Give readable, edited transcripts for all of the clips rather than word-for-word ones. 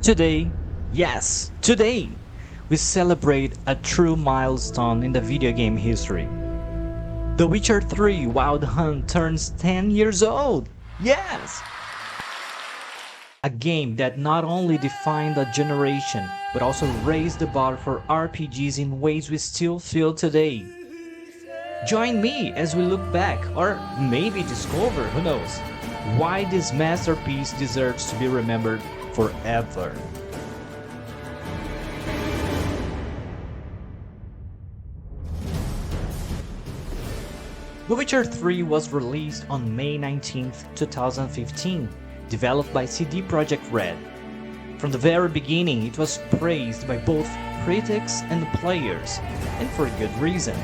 Today, yes, today, we celebrate a true milestone in the video game history. The Witcher 3 Wild Hunt turns 10 years old! Yes! A game that not only defined a generation, but also raised the bar for RPGs in ways we still feel today. Join me as we look back, or maybe discover, who knows, why this masterpiece deserves to be remembered forever. The Witcher 3 was released on May 19, 2015, developed by CD Projekt Red. From the very beginning, it was praised by both critics and players, and for good reason.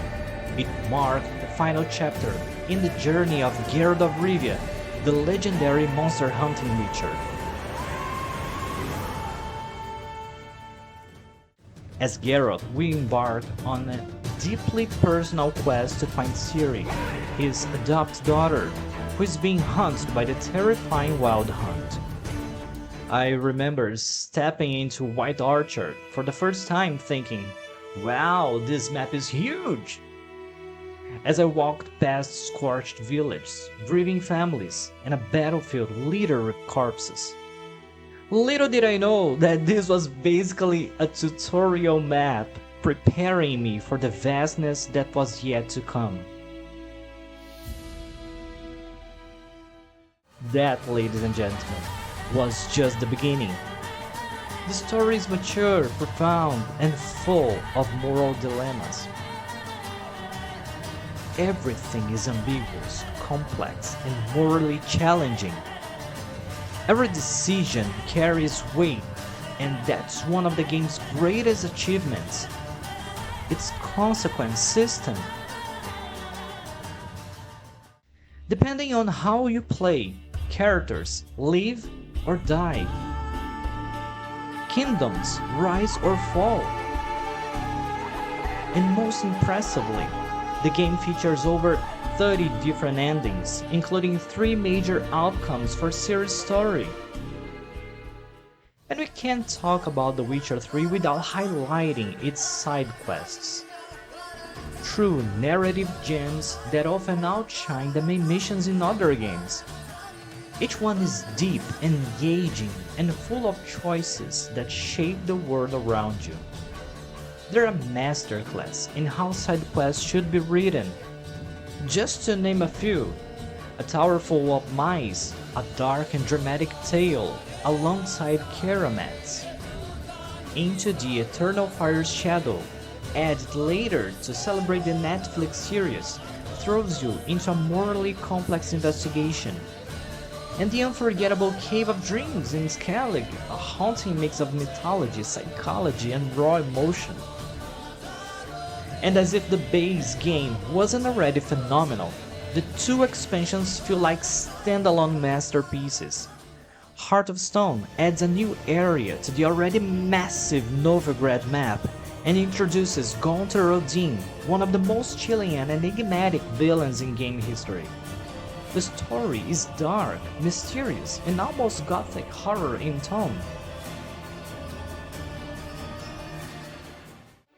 It marked the final chapter in the journey of Geralt of Rivia, the legendary monster hunting witcher. As Geralt, we embark on a deeply personal quest to find Ciri, his adopted daughter, who is being hunted by the terrifying Wild Hunt. I remember stepping into White Orchard for the first time thinking, wow, this map is huge! As I walked past scorched villages, grieving families, and a battlefield littered with corpses. Little did I know that this was basically a tutorial map preparing me for the vastness that was yet to come. That, ladies and gentlemen, was just the beginning. The story is mature, profound, and full of moral dilemmas. Everything is ambiguous, complex, and morally challenging. Every decision carries weight, and that's one of the game's greatest achievements. Its consequence system. Depending on how you play, characters live or die. Kingdoms rise or fall. And most impressively, the game features over 30 different endings, including 3 major outcomes for Ciri's story. And we can't talk about The Witcher 3 without highlighting its side quests. True narrative gems that often outshine the main missions in other games. Each one is deep, engaging, and full of choices that shape the world around you. They're a masterclass in how side quests should be written. Just to name a few: a tower full of mice, a dark and dramatic tale alongside Karamats. Into the Eternal Fire's Shadow, added later to celebrate the Netflix series, throws you into a morally complex investigation. And the unforgettable Cave of Dreams in Skellig, a haunting mix of mythology, psychology, and raw emotion. And as if the base game wasn't already phenomenal, the 2 expansions feel like standalone masterpieces. Heart of Stone adds a new area to the already massive Novigrad map and introduces Gaunter Odin, one of the most chilling and enigmatic villains in game history. The story is dark, mysterious, and almost gothic horror in tone.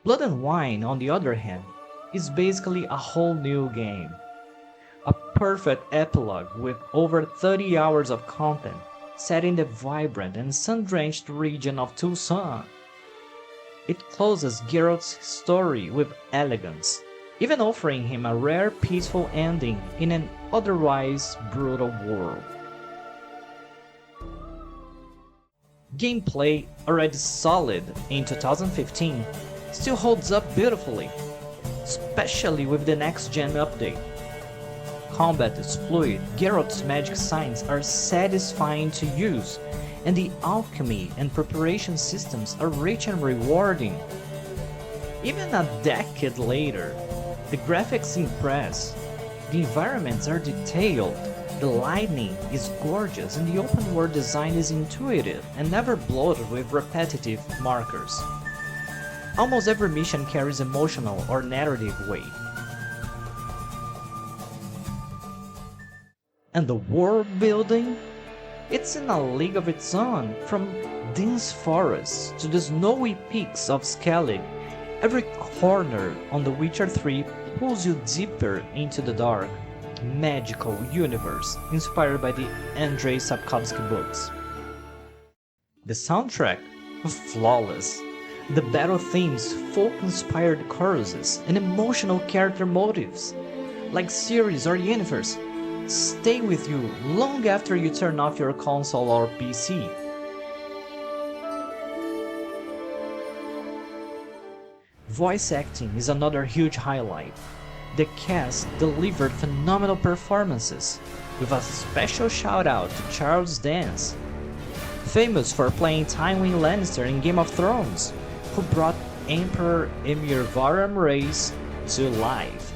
Blood and Wine, on the other hand, is basically a whole new game. A perfect epilogue with over 30 hours of content, set in the vibrant and sun-drenched region of Tucson. It closes Geralt's story with elegance, even offering him a rare peaceful ending in an otherwise brutal world. Gameplay, already solid in 2015, still holds up beautifully, especially with the next-gen update. Combat is fluid, Geralt's magic signs are satisfying to use, and the alchemy and preparation systems are rich and rewarding. Even a decade later, the graphics impress, the environments are detailed, the lighting is gorgeous, and the open world design is intuitive and never bloated with repetitive markers. Almost every mission carries emotional or narrative weight. And the world building? It's in a league of its own, from dense forests to the snowy peaks of Skellig, every corner on The Witcher 3 pulls you deeper into the dark, magical universe inspired by the Andrei Sapkowski books. The soundtrack? Flawless. The battle themes, folk-inspired choruses, and emotional character motives, like Ciri's or Yennefer's, stay with you long after you turn off your console or PC. Voice acting is another huge highlight. The cast delivered phenomenal performances, with a special shout out to Charles Dance, famous for playing Tywin Lannister in Game of Thrones, who brought Emperor Emir Varam Reyes to life.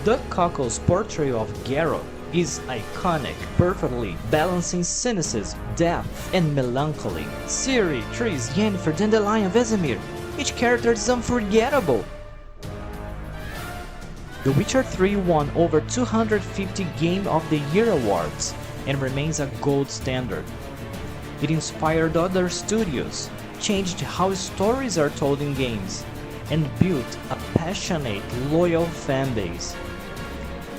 Doug Cockle's portrayal of Geralt is iconic, perfectly balancing cynicism, depth, and melancholy. Ciri, Triss, Yennefer, and the Lion Vesemir, each character is unforgettable. The Witcher 3 won over 250 Game of the Year awards and remains a gold standard. It inspired other studios, changed how stories are told in games, and built a passionate, loyal fanbase.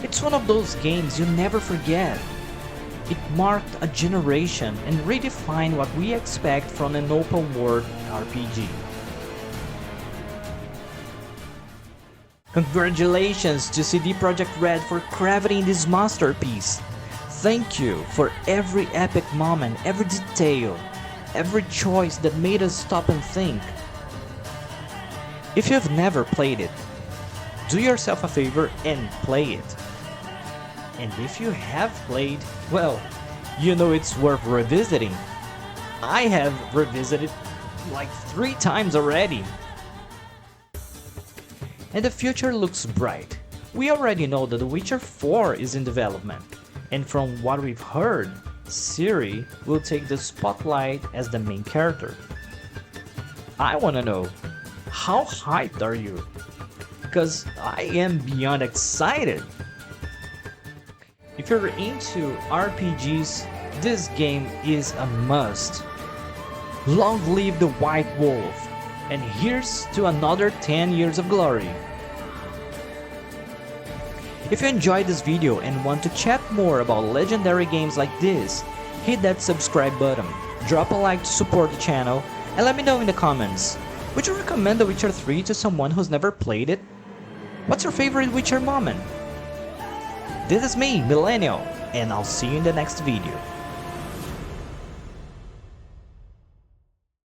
It's one of those games you never forget. It marked a generation and redefined what we expect from an open-world RPG. Congratulations to CD Projekt Red for crafting this masterpiece. Thank you for every epic moment, every detail, every choice that made us stop and think. If you've never played it, do yourself a favor and play it. And if you have played, well, you know it's worth revisiting. I have revisited like 3 times already. And the future looks bright. We already know that The Witcher 4 is in development, and from what we've heard, Ciri will take the spotlight as the main character. I wanna know, how hyped are you? Because I am beyond excited! If you're into RPGs, this game is a must. Long live the White Wolf, and here's to another 10 years of glory. If you enjoyed this video and want to chat more about legendary games like this, hit that subscribe button, drop a like to support the channel, and let me know in the comments. Would you recommend The Witcher 3 to someone who's never played it? What's your favorite Witcher moment? This is me, Millennial, and I'll see you in the next video.